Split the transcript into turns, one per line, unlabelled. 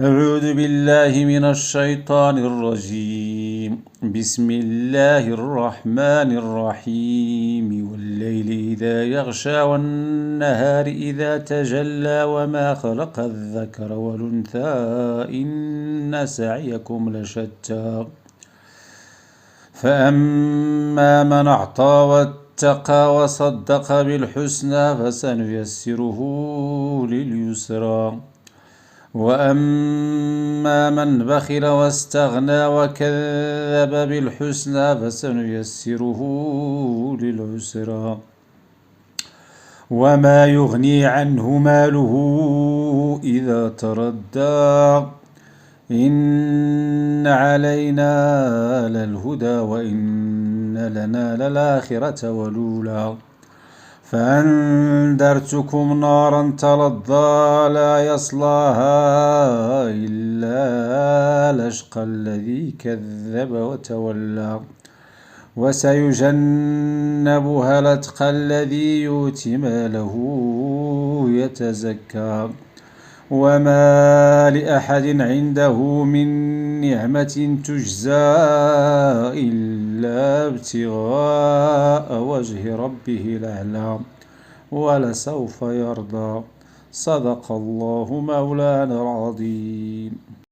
أعوذ بالله من الشيطان الرجيم. بسم الله الرحمن الرحيم. والليل إذا يغشى والنهار إذا تجلى وما خلق الذكر والأنثى إن سعيكم لشتى فأما من أعطى واتقى وصدق بالحسنى فسنيسره لليسرى وأما من بخل واستغنى وكذب بالحسنى فسنيسره للعسرى وما يغني عنه ماله إذا تردى إن علينا للهدى وإن لنا للآخرة والأولى فأنذرتكم نارا تلظى لا يصلاها إلا الأشقى الذي كذب وتولى وسيجنبها الأتقى الذي يؤتي ماله يتزكى وما لأحد عنده من نعمة تجزى إلا ابتغاء وجه ربه الأعلى ولسوف يرضى. صدق الله مولانا العظيم.